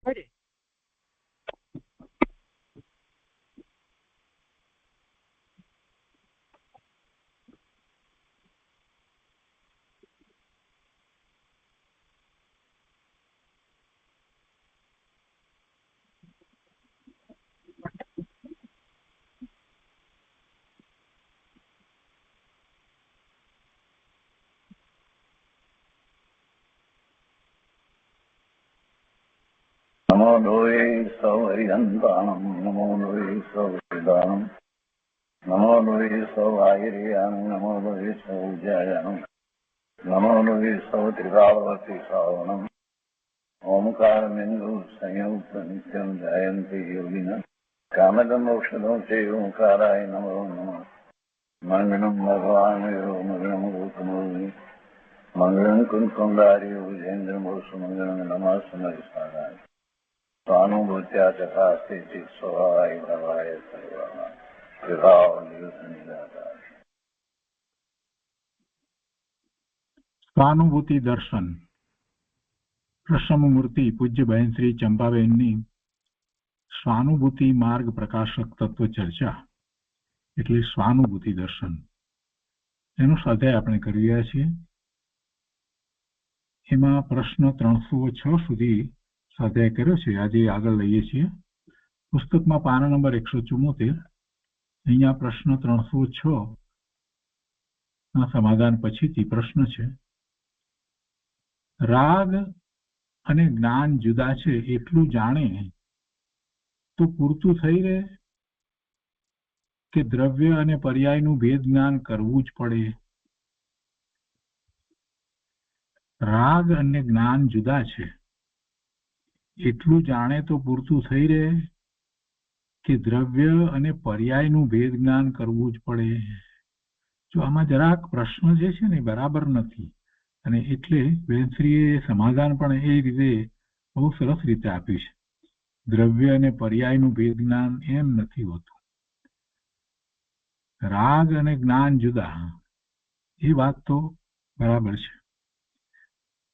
પડે. નમો લોહે સૌહરિહંતાણમ નમો લોહે સૌહૃદાનમ નમો લોહે સૌઆયર્યાણમ નમો લોહે સૌજ્યાયાણમ નમો લોહે સૌત્રિકાવતી શ્રાવણમ ઓમકારમિંદુ સંયુક્ત નિત્યમ જયંતિ યોગિના કામદમ મોક્ષદો છે ઓંકારાય નમો નમઃ મંગળમ ભગવાન મંગળમ ગૌતમોનિ મંગળમ કુંકુંડાર્ય વિજેન્દ્રમોષ મંગળમ નમઃ સમરિસારાય સ્વાનુભૂત્યા ચકાસ્તે સ્વભાવાય ભવાય સર્વઃ વિભાવ નિયુત નિરાકાર. સ્વાનુભૂતિ દર્શન. પ્રસમમૂર્તિ પૂજ્ય બહેન શ્રી ચંપાબેનની સ્વાનુભૂતિ માર્ગ પ્રકાશક તત્વ ચર્ચા એટલે સ્વાનુભૂતિ દર્શન એનો સ્વાધ્યાય આપણે કરી રહ્યા છીએ. એમાં પ્રશ્ન 306 સુધી સ્વાધ્યાય કર્યો છે. આજે આગળ લઈએ છીએ. પુસ્તકમાં પાના નંબર 174. અહીંયા પ્રશ્ન 306 ના સમાધાન પછીથી પ્રશ્ન છે, રાગ અને જ્ઞાન જુદા છે એટલું જાણે તો પૂરતું થઈ રહે કે દ્રવ્ય અને પર્યાયનું ભેદ જ્ઞાન કરવું જ પડે? રાગ અને જ્ઞાન જુદા છે એટલું જાણે તો પૂરતું થઈ રહે કે દ્રવ્ય અને પર્યાયનું ભેદ જ્ઞાન કરવું જ પડે? જો આમાં જરાક પ્રશ્ન જે છે ને બરાબર નથી, અને એટલે બેનશ્રીએ સમાધાન પણ એ રીતે બહુ સરસ રીતે આપ્યું છે. દ્રવ્ય અને પર્યાયનું ભેદ જ્ઞાન એમ નથી હોતું. રાગ અને જ્ઞાન જુદા, એ વાત તો બરાબર છે.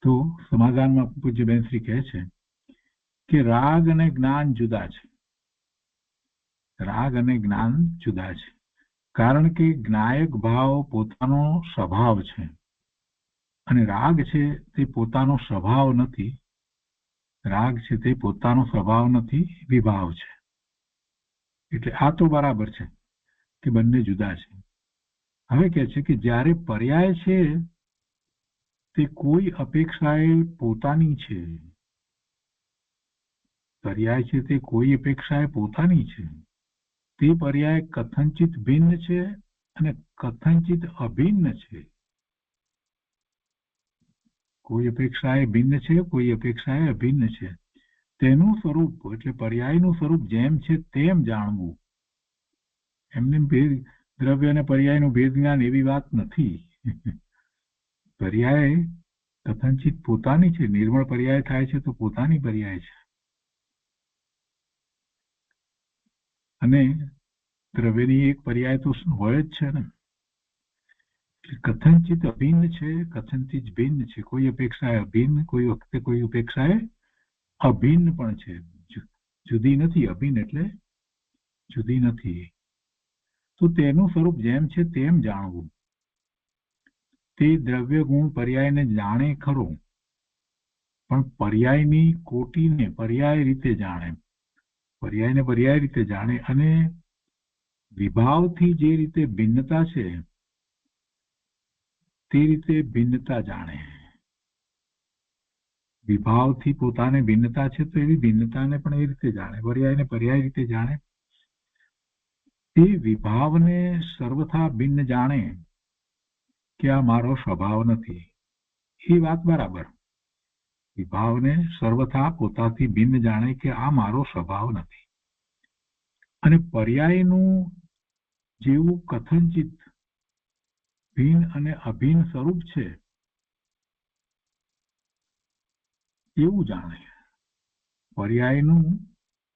તો સમાધાનમાં પૂજ્ય બેનશ્રી કહે છે કે રાગ અને જ્ઞાન જુદા છે. રાગ અને જ્ઞાન જુદા છે કારણ કે જ્ઞાયક ભાવ પોતાનો સ્વભાવ છે અને રાગ છે તે પોતાનો સ્વભાવ નથી. રાગ છે તે પોતાનો સ્વભાવ નથી, વિભાવ છે. એટલે આ તો બરાબર છે કે બંને જુદા છે. હવે કહે છે કે જ્યારે પર્યાય છે તે કોઈ અપેક્ષાએ પોતાની છે. પર્યાય છે તે કોઈ અપેક્ષાએ પોતાની છે. તે પર્યાય કથંચિત ભિન્ન છે અને કથંચિત અભિન્ન છે. કોઈ અપેક્ષાએ ભિન્ન છે, કોઈ અપેક્ષાએ અભિન્ન છે. તેનું સ્વરૂપ એટલે પર્યાયનું સ્વરૂપ જેમ છે તેમ જાણવું. એમને દ્રવ્ય અને પર્યાયનું ભેદ જ્ઞાન એવી વાત નથી. પર્યાય કથંચિત પોતાની છે. નિર્મળ પર્યાય થાય છે તો પોતાની પર્યાય છે, અને દ્રવ્યની એક પર્યાય તો હોય જ છે ને. કથંચિત અભિન્ન છે, કથંચિત ભિન્ન છે. કોઈ અપેક્ષાએ અભિન્ન, કોઈ વખતે કોઈ અપેક્ષાએ અભિન્ન પણ છે. જુદી નથી. અભિન્ન એટલે જુદી નથી. તો તેનું સ્વરૂપ જેમ છે તેમ જાણવું. તે દ્રવ્ય ગુણ પર્યાયને જાણે ખરો, પણ પર્યાયની કોટીને પર્યાય રીતે જાણે. પર્યાયને પર્યાય રીતે જાણે અને વિભાવથી જે રીતે ભિન્નતા છે તે રીતે ભિન્નતા જાણે. વિભાવથી પોતાને ભિન્નતા છે તો એવી ભિન્નતાને પણ એ રીતે જાણે. પર્યાયને પર્યાય રીતે જાણે. તે વિભાવને સર્વથા ભિન્ન જાણે કે આ મારો સ્વભાવ નથી. એ વાત બરાબર. વિભાવને સર્વથા પોતાથી ભિન્ન જાણે કે આ મારો સ્વભાવ નથી. અને પર્યાયનું જેવું કથંચિત ભિન્ન અને અભિન્ન સ્વરૂપ છે એવું જાણે. પર્યાયનું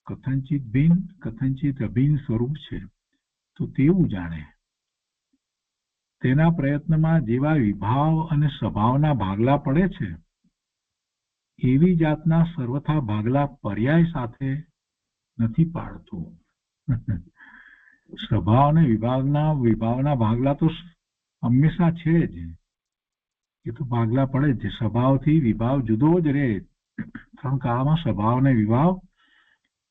કથંચિત ભિન્ન કથંચિત અભિન્ન સ્વરૂપ છે તો તેવું જાણે. તેના પ્રયત્નમાં જેવા વિભાવ અને સ્વભાવના ભાગલા પડે છે એવી જાતના સર્વથા ભાગલા પર્યાય સાથે નથી પાડતું. સ્વભાવ અને વિભાવના ભાગલા તો હંમેશા છે જ, એ તો ભાગલા પડે જ. સ્વભાવથી વિભાવ જુદો જ રહે. ત્રણ કાળમાં સ્વભાવ અને વિભાવ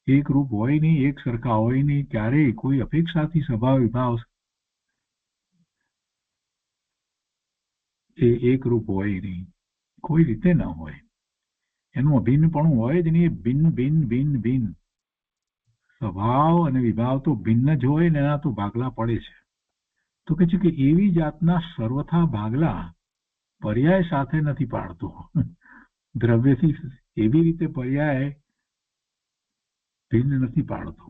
એક રૂપ હોય નહીં, એક સરખા હોય નહીં. ક્યારેય કોઈ અપેક્ષાથી સ્વભાવ વિભાવ એ એક રૂપ હોય નહીં, કોઈ રીતે ન હોય. એનું અભિન્નપણું હોય જ નહીં. એ ભિન્ન ભિન્ન ભિન્ન ભિન્ન સ્વભાવ અને વિભાવ તો ભિન્ન જ હોય ને એના તો ભાગલા પડે છે. તો કે છે કે એવી જાતના સર્વથા ભાગલા પર્યાય સાથે નથી પાડતો. દ્રવ્યથી એવી રીતે પર્યાય ભિન્ન નથી પાડતો.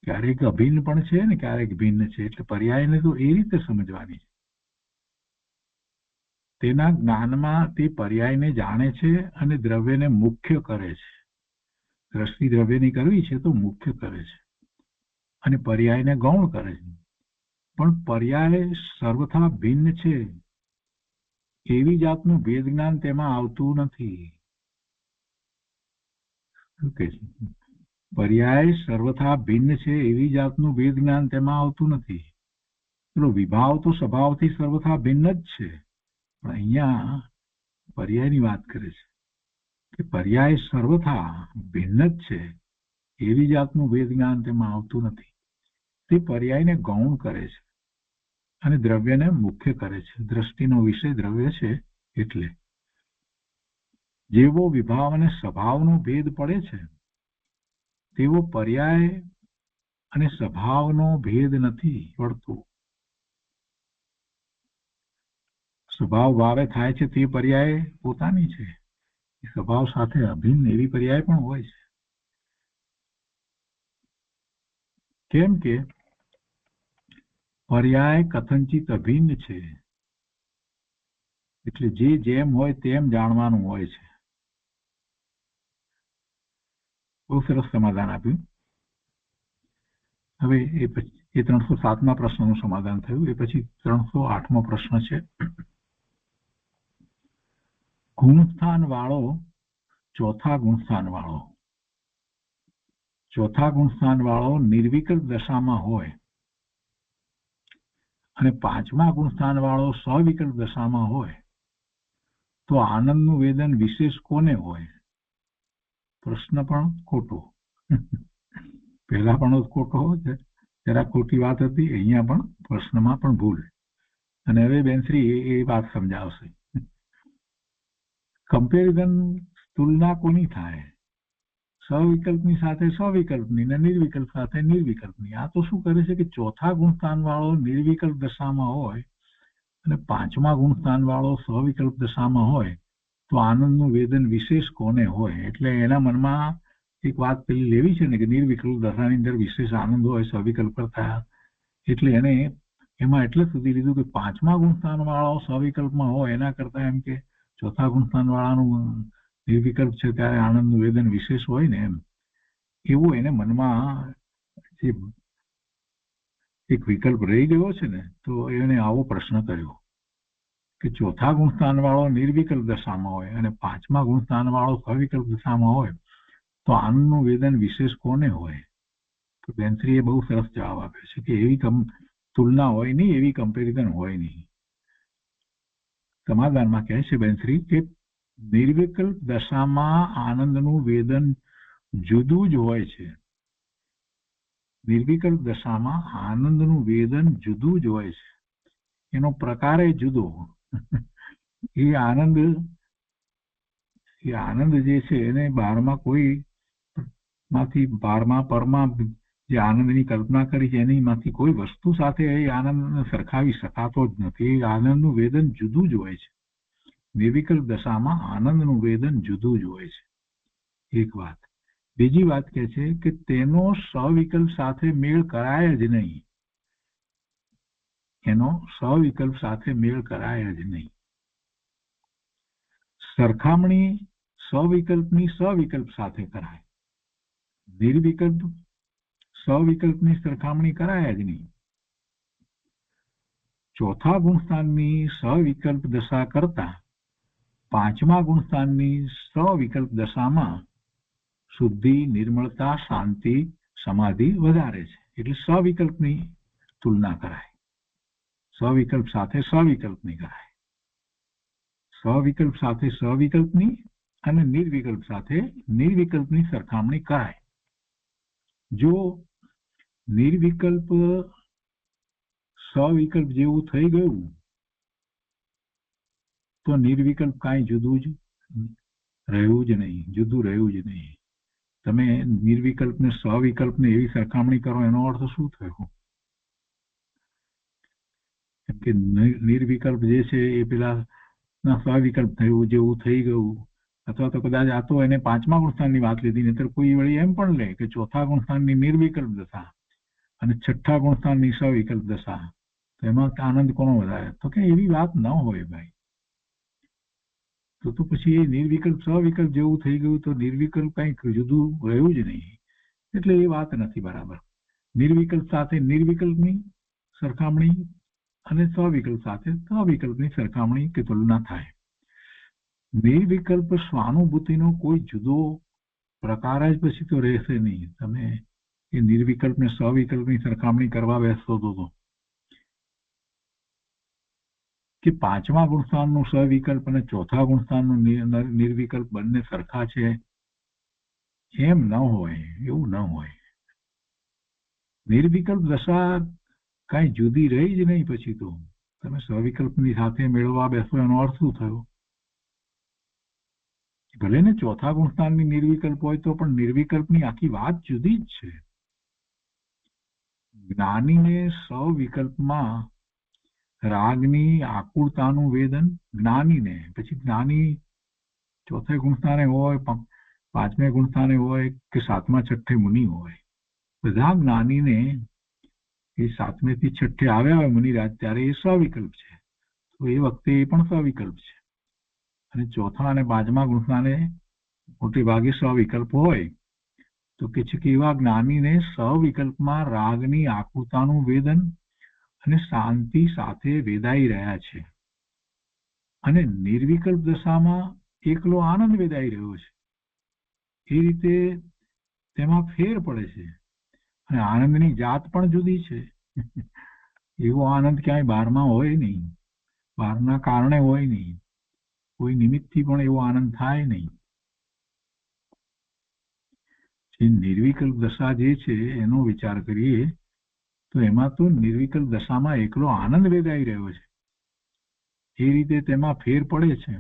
ક્યારેક અભિન્ન પણ છે ને ક્યારેક ભિન્ન છે. એટલે પર્યાયને તો એ રીતે સમજવાની છે. તેના જ્ઞાનમાં તે પર્યાયને જાણે છે અને દ્રવ્યને મુખ્ય કરે છે. દ્રષ્ટિ દ્રવ્યની કરવી છે તો મુખ્ય કરે છે અને પર્યાયને ગૌણ કરે છે. પણ પર્યાય સર્વથા ભિન્ન છે એવી જાતનું ભેદ જ્ઞાન તેમાં આવતું નથી. પર્યાય સર્વથા ભિન્ન છે એવી જાતનું ભેદ જ્ઞાન તેમાં આવતું નથી. પેલો વિભાવ તો સ્વભાવથી સર્વથા ભિન્ન જ છે, પણ અહીંયા પર્યાયની વાત કરે છે કે પર્યાય સર્વથા ભિન્ન જ છે એવી જાતનું ભેદ જ્ઞાન તેમાં આવતું નથી. તે પર્યાયને ગૌણ કરે છે અને દ્રવ્યને મુખ્ય કરે છે. દ્રષ્ટિનો વિષય દ્રવ્ય છે એટલે જેવો વિભાવ અને સ્વભાવનો ભેદ પડે છે તેવો પર્યાય અને સ્વભાવનો ભેદ નથી પડતો. સ્વભાવ ભાવે થાય છે તે પર્યાય પોતાની છે. સ્વભાવ સાથે અભિન્ન એવી પર્યાય પણ હોય છે. કેમ કે પર્યાય કથનચિત અભિન્ન છે એટલે જે જેમ હોય તેમ જાણવાનું હોય છે. બહુ સરસ સમાધાન આપ્યું. હવે એ 307મા પ્રશ્નનું સમાધાન થયું. એ પછી 308મો પ્રશ્ન છે. ગુણસ્થાન વાળો ચોથા ગુણસ્થાન વાળો નિર્વિકલ્પ દશામાં હોય અને પાંચમા ગુણસ્થાન વાળો સવિકલ્પ દશામાં હોય તો આનંદનું વેદન વિશેષ કોને હોય? પ્રશ્ન પણ ખોટો. પહેલા પણ ખોટો છે, જરા ખોટી વાત હતી. અહીંયા પણ પ્રશ્નમાં પણ ભૂલ. અને હવે બેનશ્રી એ વાત સમજાવશે. કમ્પેરિઝન તુલના કોની થાય? સવિકલ્પની સાથે સવિકલ્પની ને નિર્વિકલ્પ સાથે નિર્વિકલ્પની. આ તો શું કરે છે કે ચોથા ગુણસ્થાન વાળો નિર્વિકલ્પ દશામાં હોય અને પાંચમા ગુણસ્થાન વાળો સવિકલ્પ દશામાં હોય તો આનંદનું વેદન વિશેષ કોને હોય? એટલે એના મનમાં એક વાત પેલી લેવી છે ને કે નિર્વિકલ્પ દશાની અંદર વિશેષ આનંદ હોય સવિકલ્પ કરતા. એટલે એને એમાં એટલે સુધી લીધું કે પાંચમા ગુણસ્થાન વાળો સવિકલ્પમાં હોય એના કરતા એમ કે ચોથા ગુણસ્થાન વાળાનું નિર્વિકલ્પ છે ત્યારે આનંદનું વેદન વિશેષ હોય ને એમ. એવું એને મનમાં જે એક વિકલ્પ રહી ગયો છે ને તો એને આવો પ્રશ્ન કર્યો કે ચોથા ગુણસ્થાન વાળો નિર્વિકલ્પ દશામાં હોય અને પાંચમા ગુણસ્થાન વાળો સવિકલ્પ દશામાં હોય તો આનંદનું વેદન વિશેષ કોને હોય? તો બેનશ્રીએ બહુ સરસ જવાબ આપ્યો છે કે એવી તુલના હોય નહીં, એવી કમ્પેરિઝન હોય નહીં. સમાધાનમાં કહે છે બેનશ્રી કે નિર્વિકલ્પ દશામાં આનંદનું વેદન જુદું જ હોય છે. નિર્વિકલ્પ દશામાં આનંદનું વેદન જુદું જ હોય છે. એનો પ્રકાર જુદો. એ આનંદ જે છે એને બારમાં કોઈ માંથી બારમાં પરમાં જે આનંદની કલ્પના કરી છે એની માંથી કોઈ વસ્તુ સાથે એ આનંદને સરખાવી શકાતો જ નથી. એ આનંદનું વેદન જુદું જ હોય છે. નિર્વિકલ્પ દશામાં આનંદનું વેદન જુદું જ હોય છે. એક વાત. બીજી વાત કે છે કે તેનો સવિકલ્પ સાથે મેળ કરાય જ નહીં. એનો સવિકલ્પ સાથે મેળ કરાય જ નહીં. સરખામણી સવિકલ્પની સવિકલ્પ સાથે કરાય, નિર્વિકલ્પ સવિકલ્પની સરખામણી કરાય જ નહીં. ચોથા ગુણસ્થાનની સવિકલ્પ દશા કરતા પાંચમા ગુણસ્થાનની સવિકલ્પ દશામાં શુદ્ધિ, નિર્મળતા, શાંતિ, સમાધિ વધારે છે. એટલે સવિકલ્પની તુલના કરાય. સવિકલ્પ સાથે સવિકલ્પની કરાય. સવિકલ્પ સાથે સવિકલ્પની અને નિર્વિકલ્પ સાથે નિર્વિકલ્પની સરખામણી કરાય. જો નિર્વિકલ્પ સવિકલ્પ જેવું થઈ ગયું તો નિર્વિકલ્પ કાંઈ જુદું જ રહ્યું જ નહીં, જુદું રહ્યું જ નહીં. તમે નિર્વિકલ્પ ને સવિકલ્પ ને એવી સરખામણી કરો એનો અર્થ શું થયો? કેમ કે નિર્વિકલ્પ જે છે એ પેલા સવિકલ્પ થયું જેવું થઈ ગયું. અથવા તો કદાચ આ તો એને પાંચમા ગુણસ્થાનની વાત લીધી, નહીતર કોઈ વળી એમ પણ લે કે ચોથા ગુણસ્થાનની નિર્વિકલ્પ દશા અને છઠ્ઠા ગુણસ્થાનની સવિકલ્પ દશા, તો એમાં આનંદ કોનો વધારે? તો કે એવી વાત ન હોય ભાઈ. તો પછી એ નિર્વિકલ્પ સવિકલ્પ જેવું થઈ ગયું તો નિર્વિકલ્પ કંઈક જુદું રહ્યું જ નહીં. એટલે એ વાત નથી બરાબર. નિર્વિકલ્પ સાથે નિર્વિકલ્પની સરખામણી અને સવિકલ્પ સાથે સવિકલ્પની સરખામણી કે તુલના થાય. નિર્વિકલ્પ સ્વાનુભૂતિનો કોઈ જુદો પ્રકાર જ પછી તો રહેશે નહીં. તમે એ નિર્વિકલ્પ ને સવિકલ્પની સરખામણી કરવા બેસતો તો કે પાંચમા ગુણસ્થાનનું સવિકલ્પ અને ચોથા ગુણસ્થાનનું નિર્વિકલ્પ બંને સરખા છે, એમ ન હોય. એવું ન હોય. નિર્વિકલ્પ દશા કઈ જુદી રહી જ નહીં. પછી તો તમે સવિકલ્પની સાથે મેળવવા બેસો એનો અર્થ શું થયો? ભલે ને ચોથા ગુણસ્થાનની નિર્વિકલ્પ હોય તો પણ નિર્વિકલ્પની આખી વાત જુદી જ છે. જ્ઞાનીને સવિકલ્પમાં રાગની આકુળતાનું વેદન, જ્ઞાનીને, પછી જ્ઞાની ચોથે ગુણસ્થાને હોય, પાંચમે ગુણસ્થાને હોય કે સાતમા છઠ્ઠે મુનિ હોય, બધા જ્ઞાનીને એ સાતમે થી છઠ્ઠે આવ્યા હોય મુનિરાજ ત્યારે એ સવિકલ્પ છે. તો એ વખતે એ પણ સવિકલ્પ છે. અને ચોથા અને પાંચમા ગુણસ્થાને મોટે ભાગે સવિકલ્પ હોય તો કે છે કે એવા જ્ઞાનીને સવિકલ્પમાં રાગની આકુળતાનું વેદન અને શાંતિ સાથે વેદાઈ રહ્યા છે. અને નિર્વિકલ્પ દશામાં એકલો આનંદ વેદાઈ રહ્યો છે. એ રીતે તેમાં ફેર પડે છે. અને આનંદની જાત પણ જુદી છે. એવો આનંદ ક્યાંય બહારમાં હોય નહીં, બહારના કારણે હોય નહીં, કોઈ નિમિત્તથી પણ એવો આનંદ થાય નહીં. જે નિર્વિકલ્પ દશા જે છે એનો વિચાર કરીએ તો એમાં તો નિર્વિકલ્પ દશામાં એકલો આનંદ વેદાઈ રહ્યો છે. એ રીતે તેમાં ફેર પડે છે.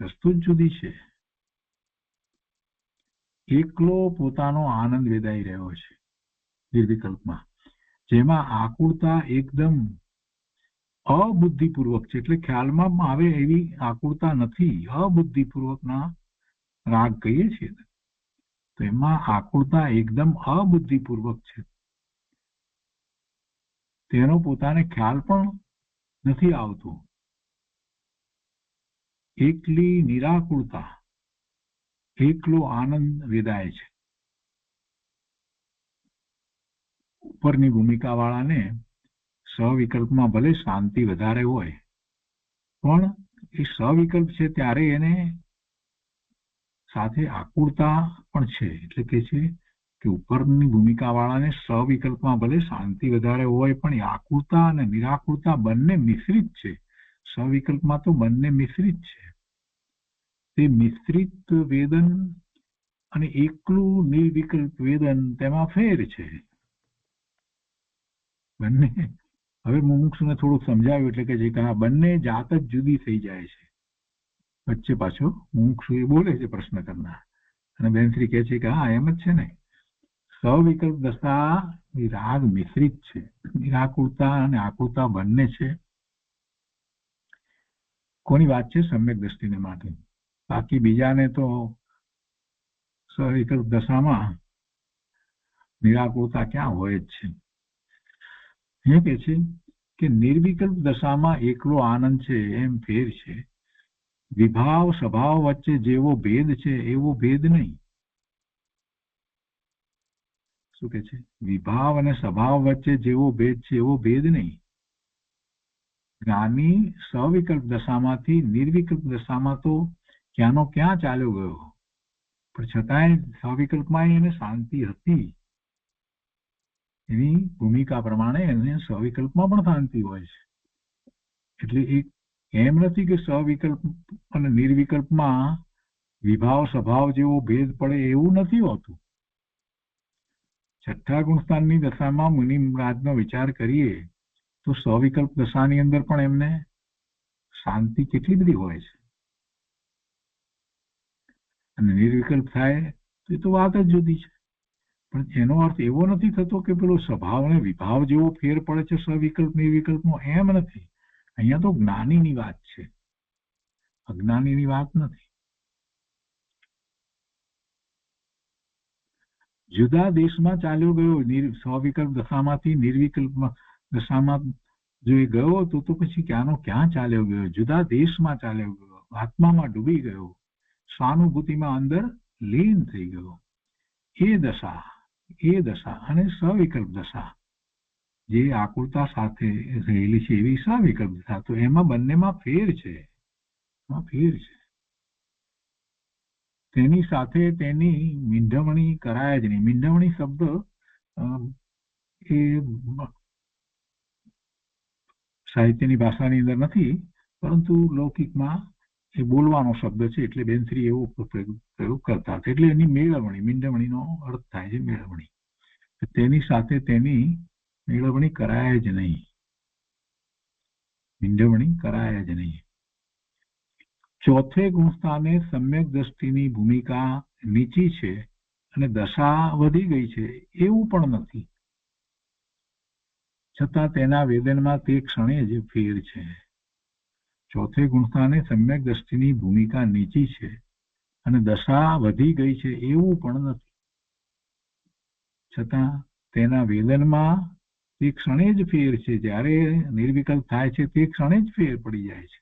વસ્તુ જ જુદી છે. એકલો પોતાનો આનંદ વેદાઈ રહ્યો છે નિર્વિકલ્પમાં, જેમાં આકુળતા એકદમ અબુદ્ધિપૂર્વક છે. એટલે ખ્યાલમાં આવે એવી આકુળતા નથી. અબુદ્ધિપૂર્વકના રાગ કહીએ છીએ તો એમાં આકુળતા એકદમ અબુદ્ધિપૂર્વક છે. તેનો પોતાને ખ્યાલ પણ નથી આવતો. એકલી નિરાકુળતા, એકલો આનંદ વેદાય છે. ઉપરની ભૂમિકા વાળાને સવિકલ્પમાં ભલે શાંતિ વધારે હોય પણ એ સવિકલ્પ છે ત્યારે એને સાથે આકુળતા પણ છે. એટલે કે છે કે ઉપરની ભૂમિકા વાળાને સવિકલ્પમાં ભલે શાંતિ વધારે હોય પણ એ આકુળતા અને નિરાકુળતા બંને મિશ્રિત છે. સવિકલ્પમાં તો બંને મિશ્રિત છે. તે મિશ્રિત વેદન અને એકલું નિર્વિકલ્પ વેદન તેમાં ફેર છે. બંને હવે મુમુક્ષુને થોડુંક સમજાવ્યું એટલે કે જે કહા બંને જાત જ જુદી થઈ જાય છે. વચ્ચે પાછો મુમુક્ષુ એ બોલે છે પ્રશ્ન કરનાર, અને બેનશ્રી કહે છે કે હા એમ જ છે ને, સવિકલ્પ દશા એ રાગ મિશ્રિત છે. નિરાકુળતા અને આકુળતા બંને છે. કોની વાત છે? સમ્યક દ્રષ્ટિને માટે. બાકી બીજાને તો સવિકલ્પ દશામાં નિરાકુળતા ક્યાં હોય જ છે. એ કે છે કે નિર્વિકલ્પ દશામાં એકલો આનંદ છે એમ ફેર છે. વિભાવ સ્વભાવ વચ્ચે જેવો ભેદ છે એવો ભેદ નહીં. શું કે છે? વિભાવ અને સ્વભાવ વચ્ચે જેવો ભેદ છે એવો ભેદ નહીં. જ્ઞાની સવિકલ્પ દશામાંથી નિર્વિકલ્પ દશામાં તો ક્યાંનો ક્યાં ચાલ્યો ગયો, પણ છતાંય સવિકલ્પમાં એને શાંતિ હતી. એની ભૂમિકા પ્રમાણે એને સવિકલ્પમાં પણ શાંતિ હોય છે. એટલે એમ નથી કે સવિકલ્પ અને નિર્વિકલ્પમાં વિભાવ સ્વભાવ જેવો ભેદ પડે એવું નથી હોતું. છઠ્ઠા ગુણસ્થાનની દશામાં મુનિરાજનો વિચાર કરીએ તો સવિકલ્પ દશાની અંદર પણ એમને શાંતિ કેટલી બધી હોય છે, અને નિર્વિકલ્પ થાય તો એ તો વાત જ જુદી છે. પણ એનો અર્થ એવો નથી થતો કે પેલો સ્વભાવ અને વિભાવ જેવો ફેર પડે છે સવિકલ્પ નિર્વિકલ્પનો, એમ નથી. અહીંયા તો જ્ઞાનીની વાત છે, અજ્ઞાનીની વાત નથી. જુદા દેશમાં ચાલ્યો ગયો, સવિકલ્પ દશામાંથી નિર્વિકલ્પ દશામાં જો એ ગયો હતો તો પછી ક્યાંનો ક્યાં ચાલ્યો ગયો, જુદા દેશમાં ચાલ્યો ગયો, આત્મામાં ડૂબી ગયો, સ્વાનુભૂતિમાં અંદર લીન થઈ ગયો. એ દશા અને સવિકલ્પ દશા જે આકુરતા સાથે રહેલી છે એવી સવિકલ્પ દશા, તો એમાં બંનેમાં ફેર છે. તેની સાથે તેની મીંઢવણી કરાય જ નહીં. મીંઢવણી શબ્દ એ સાહિત્યની ભાષાની અંદર નથી, પરંતુ લૌકિકમાં એ બોલવાનો શબ્દ છે, એટલે બેનશ્રી એવો પ્રયોગ કરતા હતા. એટલે એની મેળવણી, મીંઢવણીનો અર્થ થાય છે મેળવણી. તેની સાથે તેની મેળવણી કરાય જ નહીં, મીંઢવણી કરાય જ નહીં. ચોથે ગુણસ્થાને સમ્યક દ્રષ્ટિની ભૂમિકા નીચી છે અને દશા વધી ગઈ છે એવું પણ નથી, છતાં તેના વેદનમાં તે ક્ષણે જ ફેર છે. ચોથે ગુણસ્થાને સમ્યક દ્રષ્ટિની ભૂમિકા નીચી છે અને દશા વધી ગઈ છે એવું પણ નથી, છતાં તેના વેદનમાં તે ક્ષણે જ ફેર છે. જ્યારે નિર્વિકલ્પ થાય છે તે ક્ષણે જ ફેર પડી જાય છે.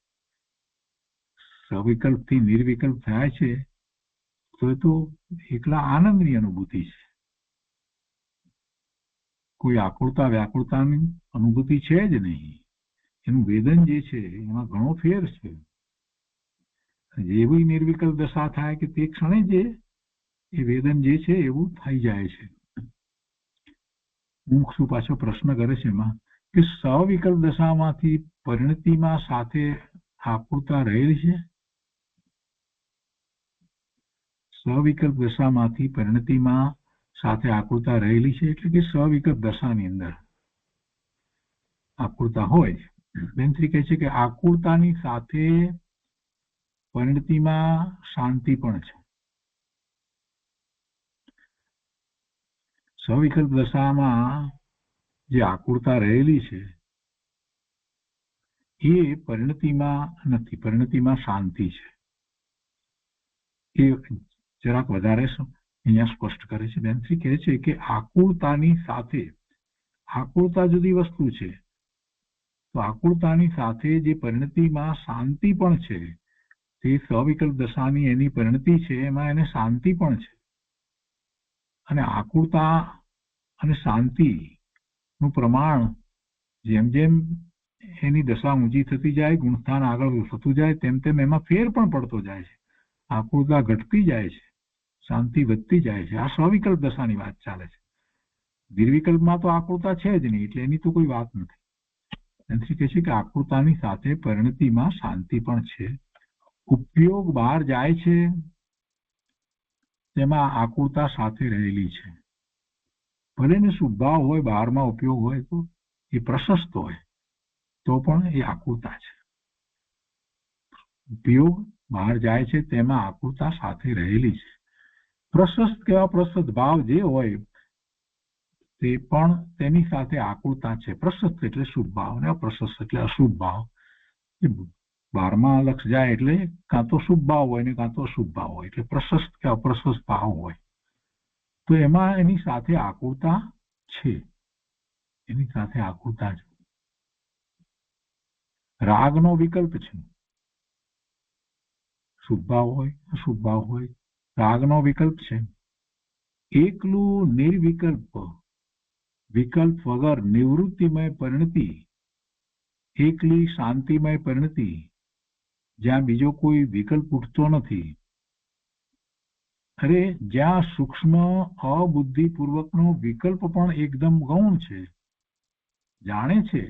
સવિકલ્પથી નિર્વિકલ્પ થાય છે તો એ તો એકલા આનંદની અનુભૂતિ છે. કોઈ આકુરતા વ્યાકુરતાની અનુભૂતિ છે જ નહીં. એનું વેદન જે છે એમાં ઘણો ફેર છે. જેવી નિર્વિકલ્પ દશા થાય કે તે ક્ષણે જ એ વેદન જે છે એવું થઈ જાય છે. મુક્ષુ પાછો પ્રશ્ન કરે છે એમાં કે સવિકલ્પ દશામાંથી પરિણતિમાં સાથે આકુરતા રહેલી છે. સવિકલ્પ દશામાંથી પરિણતિમાં સાથે આકુરતા રહેલી છે, એટલે કે સવિકલ્પ દશાની અંદર આકુરતા હોય. બેનશ્રી કહે છે કે આકુરતાની સાથે પરિણતિમાં શાંતિ પણ છે. સવિકલ્પ દશામાં જે આકુરતા રહેલી છે એ પરિણતિમાં નથી, પરિણતિમાં શાંતિ છે. એ જરાક વધારે અહીંયા સ્પષ્ટ કરે છે. બેનશ્રી કહે છે કે આકુરતાની સાથે, આકુરતા જુદી વસ્તુ છે, તો આકુરતાની સાથે જે પરિણતિમાં શાંતિ પણ છે, તે સવિકલ્પ દશાની એની પરિણતિ છે એમાં એને શાંતિ પણ છે. અને આકુરતા અને શાંતિનું પ્રમાણ જેમ જેમ એની દશા ઊંચી થતી જાય, ગુણસ્થાન આગળ થતું જાય, તેમ તેમ એમાં ફેર પણ પડતો જાય છે. આકુરતા ઘટતી જાય છે, શાંતિ વધતી જાય છે. આ સવિકલ્પ દશાની વાત ચાલે છે. નિર્વિકલ્પમાં તો આકુરતા છે જ નહીં, એટલે એની તો કોઈ વાત નથી. એનાથી કહે છે કે આકુરતાની સાથે પરિણતિમાં શાંતિ પણ છે. ઉપયોગ બહાર જાય છે તેમાં આકુરતા સાથે રહેલી છે. ભલે ને શુભભાવ હોય, બહારમાં ઉપયોગ હોય તો એ પ્રશસ્ત હોય તો પણ એ આકુરતા છે. ઉપયોગ બહાર જાય છે તેમાં આકુરતા સાથે રહેલી છે. પ્રશસ્ત કે અપ્રશસ્ત ભાવ જે હોય તે પણ તેની સાથે આકુરતા છે. પ્રશસ્ત એટલે શુભ ભાવ અને અપ્રશસ્ત એટલે અશુભ ભાવ. બારમાં લક્ષ જાય એટલે કાં તો શુભ ભાવ હોય ને કાં તો અશુભ ભાવ હોય, એટલે પ્રશસ્ત કે અપ્રશસ્ત ભાવ હોય તો એમાં એની સાથે આકુરતા છે, એની સાથે આકુરતા છે. રાગનો વિકલ્પ છે. શુભ ભાવ હોય અશુભ ભાવ હોય, રાગનો વિકલ્પ છે. એકલું નિર્વિકલ્પ વિકલ્પ વગર નિવૃત્તિમય પરિણતિ એકલી શાંતિમય પરિણતિ જ્યાં બીજો કોઈ વિકલ્પ ઉઠતો નથી, અરે જ્યાં સૂક્ષ્મ અબુદ્ધિપૂર્વકનો વિકલ્પ પણ એકદમ ગૌણ છે, જાણે છે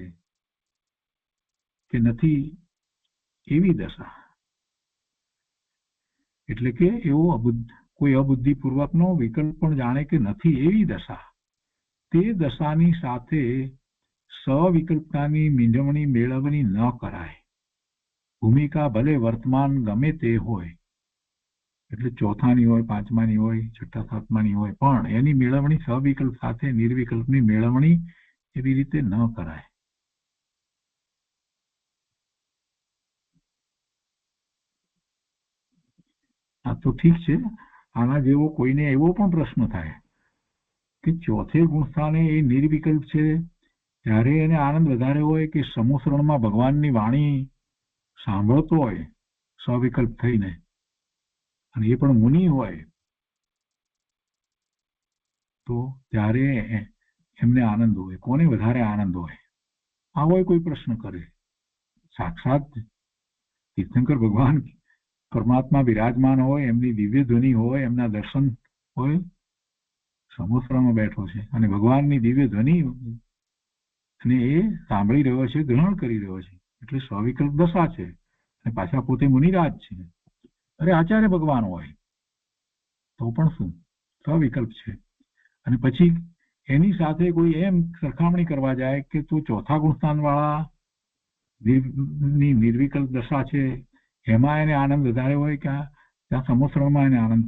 કે નથી, એવી દશા. એટલે કે એવો કોઈ અબુદ્ધિપૂર્વકનો વિકલ્પ પણ જાણે કે નથી, એવી દશા. તે દશાની સાથે સવિકલ્પતાની મીંડવણી મેળવણી ન કરાય. ભૂમિકા ભલે વર્તમાન ગમે તે હોય, એટલે ચોથાની હોય, પાંચમાની હોય, છઠ્ઠા સાતમાની હોય, પણ એની મેળવણી સવિકલ્પ સાથે નિર્વિકલ્પની મેળવણી એવી રીતે ન કરાય. આ તો ઠીક છે. આના જેવો કોઈને એવો પણ પ્રશ્ન થાય કે ચોથે ગુણસ્થાને એ નિર્વિકલ્પ છે, ત્યારે એને આનંદ વધારે હોય કે સમુશ્રણમાં ભગવાનની વાણી સાંભળતો હોય સવિકલ્પ થઈને, અને એ પણ મુનિ હોય, તો ત્યારે એમને આનંદ હોય. કોને વધારે આનંદ હોય? આવો કોઈ પ્રશ્ન કરે. સાક્ષાત તીર્થંકર ભગવાન પરમાત્મા બિરાજમાન હોય, એમની દિવ્ય ધ્વનિ હોય, એમના દર્શન હોય, સમુદ્રમાં બેઠો છે અને ભગવાનની દિવ્ય ધ્વનિ અને એ સાંભળી રહ્યો છે, ગ્રહણ કરી રહ્યો છે, એટલે સવિકલ્પ દશા છે. અને પાછા પોતે મુનિરાજ છે. અરે આચાર્ય ભગવાન હોય તો પણ શું, સવિકલ્પ છે. અને પછી એની સાથે કોઈ એમ સરખામણી કરવા જાય કે તું ચોથા ગુણસ્થાન વાળા નિર્વિકલ્પ દશા છે, એમાં એને આનંદ વધારે હોય કે ત્યાં સમુશ્રણમાં એને આનંદ.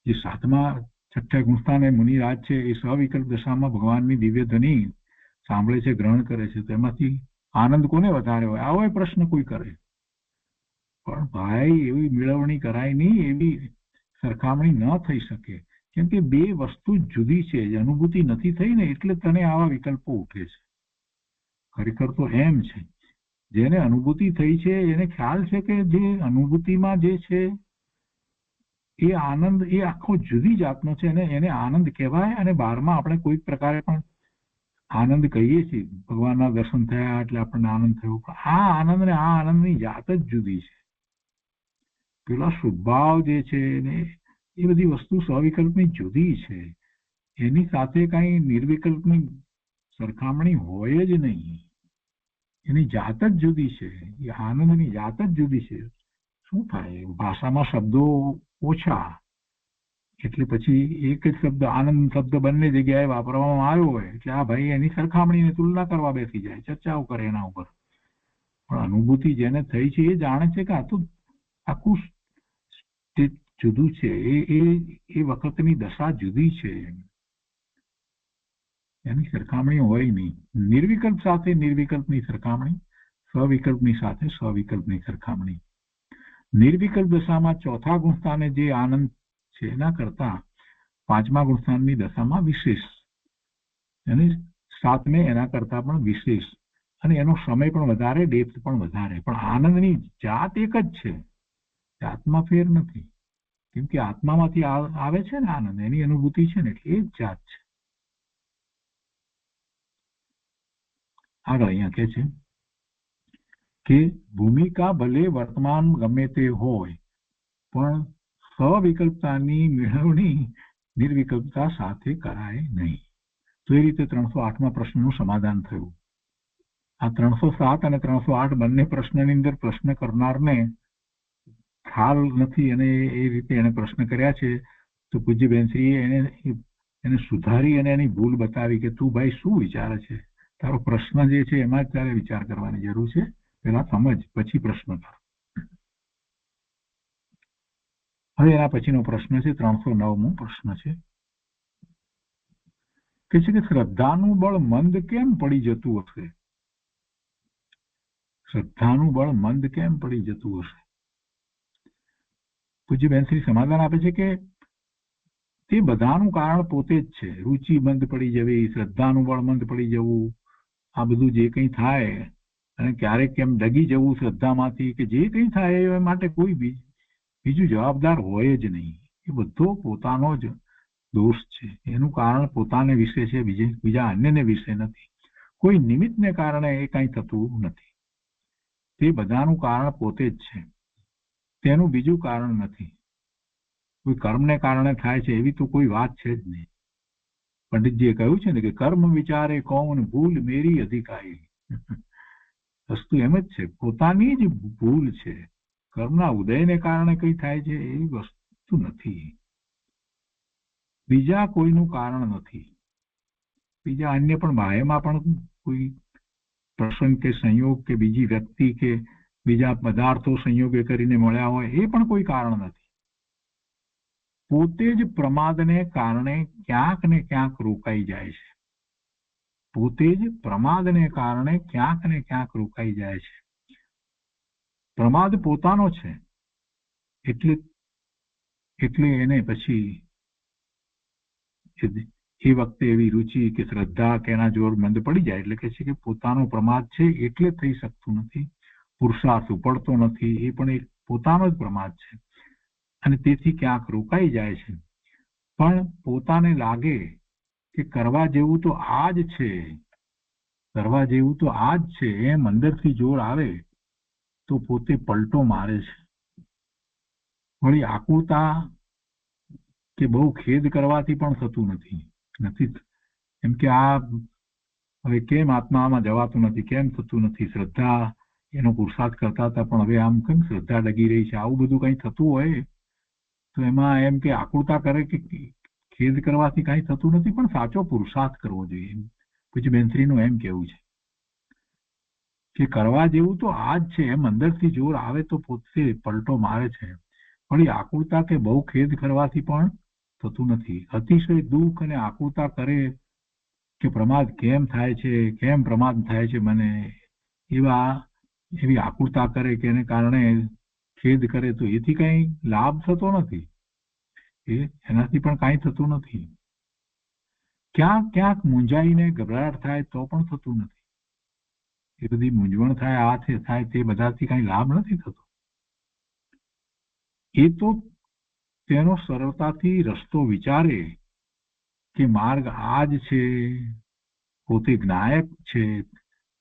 જે સાતમા છઠ્ઠા ગુણસ્થાને મુનિરાજ છે, એ સવિકલ્પ દશામાં ભગવાનની દિવ્ય ધ્વનિ સાંભળે છે, ગ્રહણ કરે છે, તેમાંથી આનંદ કોને વધારે હોય? આવો પ્રશ્ન કોઈ કરે. પણ ભાઈ એવી મેળવણી કરાય નહીં, એવી સરખામણી ન થઈ શકે. કેમ કે બે વસ્તુ જુદી છે. અનુભૂતિ નથી થઈ ને એટલે તને આવા વિકલ્પો ઉઠે છે. ખરેખર તો એમ છે, જેને અનુભૂતિ થઈ છે એને ખ્યાલ છે કે જે અનુભૂતિમાં જે છે એ આનંદ એ આખો જુદી જાતનો છે, અને એને આનંદ કહેવાય. અને બારમાં આપણે કોઈ પ્રકારે પણ આનંદ કહીએ છીએ, ભગવાનના દર્શન થયા એટલે આપણને આનંદ થયો, પણ આ આનંદ ને આ આનંદની જાત જ જુદી છે. પેલા સ્વભાવ જે છે ને એ બધી વસ્તુ સવિકલ્પની જુદી છે, એની સાથે કઈ નિર્વિકલ્પની સરખામણી હોય જ નહીં. એની જાત જ જુદી છે, એ આનંદની જાત જ જુદી છે. શું થાય, ભાષામાં શબ્દો ઓછા એટલે પછી એક જ શબ્દ આનંદ શબ્દ બંને જગ્યાએ વાપરવામાં આવ્યો હોય એટલે આ ભાઈ એની સરખામણીને તુલના કરવા બેસી જાય, ચર્ચાઓ કરે એના ઉપર. પણ અનુભૂતિ જેને થઈ છે એ જાણે છે કે આ તો આખું જુદું છે, એ વખતની દશા જુદી છે, એની સરખામણી હોય નહીં. નિર્વિકલ્પ સાથે નિર્વિકલ્પની સરખામણી, સવિકલ્પની સાથે સવિકલ્પની સરખામણી. નિર્વિકલ્પ દશામાં ચોથા ગુણસ્થાને જે આનંદ છે એના કરતા પાંચમા ગુણસ્થાનની દશામાં વિશેષ, અને સાતમે એના કરતા પણ વિશેષ, અને એનો સમય પણ વધારે, ડેપ્થ પણ વધારે. પણ આનંદની જાત એક જ છે, જાતમાં ફેર નથી. કેમ કે આત્મામાંથી આવે છે ને આનંદ, એની અનુભૂતિ છે ને, એટલે એ જ જાત છે. આગળ અહીંયા કે છે કે ભૂમિકા ભલે વર્તમાન ગમે તે હોય, પણ સવિકલ્પતાની મેળવણી નિર્વિકલ્પતા સાથે કરાય નહીં. તો એ રીતે 308મા પ્રશ્નનું સમાધાન થયું. આ 307 અને 308 બંને પ્રશ્નની અંદર પ્રશ્ન કરનારને ખ્યાલ નથી અને એ રીતે એને પ્રશ્ન કર્યા છે, તો પૂજ્ય બેનશ્રીએ એને સુધારી અને એની ભૂલ બતાવી કે તું ભાઈ શું વિચારે છે, તારો પ્રશ્ન જે છે એમાં જ તારે વિચાર કરવાની જરૂર છે. પેલા સમજ, પછી પ્રશ્ન કર. હવે એના પછીનો પ્રશ્ન છે 309મો પ્રશ્ન છે કે શ્રદ્ધાનું બળ મંદ કેમ પડી જતું હશે? શ્રદ્ધાનું બળ મંદ કેમ પડી જતું હશે? પૂજ્ય બેનશ્રી સમાધાન આપે છે કે તે બધાનું કારણ પોતે જ છે. રુચિ મંદ પડી જવી, શ્રદ્ધાનું બળ મંદ પડી જવું, આ બધું જે કંઈ થાય, અને ક્યારેક કેમ ડગી જવું શ્રદ્ધામાંથી, કે જે કંઈ થાય એ માટે કોઈ બીજું જવાબદાર હોય જ નહીં. એ બધો પોતાનો જ દોષ છે. એનું કારણ પોતાને વિશે છે, બીજા અન્યને વિશે નથી. કોઈ નિમિત્તને કારણે એ કંઈ થતું નથી. તે બધાનું કારણ પોતે જ છે, તેનું બીજું કારણ નથી. કોઈ કર્મને કારણે થાય છે એવી તો કોઈ વાત છે જ નહીં. પંડિતજીએ કહ્યું છે ને કે કર્મ વિચારે કૌન ભૂલ મેરી અધિકારી. વસ્તુ એમ જ છે, પોતાની જ ભૂલ છે. કર્મના ઉદયને કારણે કઈ થાય છે એવી વસ્તુ નથી, બીજા કોઈનું કારણ નથી. બીજા અન્ય પણ બાહ્યમાં પણ કોઈ પ્રસંગ કે સંયોગ કે બીજી વ્યક્તિ કે બીજા પદાર્થો સંયોગે કરીને મળ્યા હોય એ પણ કોઈ કારણ નથી. પોતે જ પ્રમાદને કારણે ક્યાંક ને ક્યાંક રોકાઈ જાય છે. પોતે જ પ્રમાદને કારણે ક્યાંક ને ક્યાંક રોકાઈ જાય છે. પ્રમાદ પોતાનો છે એટલે એને પછી એ વખતે એવી રુચિ કે શ્રદ્ધા કે એના જોર મંદ પડી જાય એટલે કે છે કે પોતાનો પ્રમાદ છે એટલે થઈ શકતું નથી, પુરુષાર્થ ઉપડતો નથી, એ પણ એક પોતાનો જ પ્રમાદ છે અને તેથી ક્યાંક રોકાઈ જાય છે. પણ પોતાને લાગે કે કરવા જેવું તો આ જ છે, કરવા જેવું તો આ જ છે, એમ અંદરથી જોર આવે તો પોતે પલટો મારે છે. વળી આકુરતા કે બહુ ખેદ કરવાથી પણ થતું નથી. એમ કે આ હવે કેમ આત્મામાં જવાતું નથી, કેમ થતું નથી, શ્રદ્ધા એનો પુરુષાર્થ કરતા હતા પણ હવે આમ કેમ શ્રદ્ધા ડગી રહી છે, આવું બધું કઈ થતું હોય તો એમાં એમ કે આકુરતા કરે કે ખેદ કરવાથી કઈ થતું નથી, પણ સાચો પુરુષાર્થ કરવો જોઈએ. પછી બેન્થરીનું એમ કેવું છે કે કરવા જેવું તો આ જ છે, એમ અંદરથી જોર આવે તો પોતે પલટો મારે છે. વળી આકુરતા કે બહુ ખેદ કરવાથી પણ થતું નથી. અતિશય દુઃખ અને આકુરતા કરે કે પ્રમાદ કેમ થાય છે, કેમ પ્રમાદ થાય છે મને, એવી આકુરતા કરે કે એને કારણે ખેદ કરે તો એથી કઈ લાભ થતો નથી, એનાથી પણ કાંઈ થતું નથી. ક્યાંક ક્યાંક મૂંઝાઈને ગભરાટ થાય તો પણ થતું નથી. એ બધી મૂંઝવણ થાય, આ થાય તે બધાથી કઈ લાભ નથી થતો. એ તો તેનો સરળતાથી રસ્તો વિચારે કે માર્ગ આ જ છે, પોતે જ્ઞાયક છે,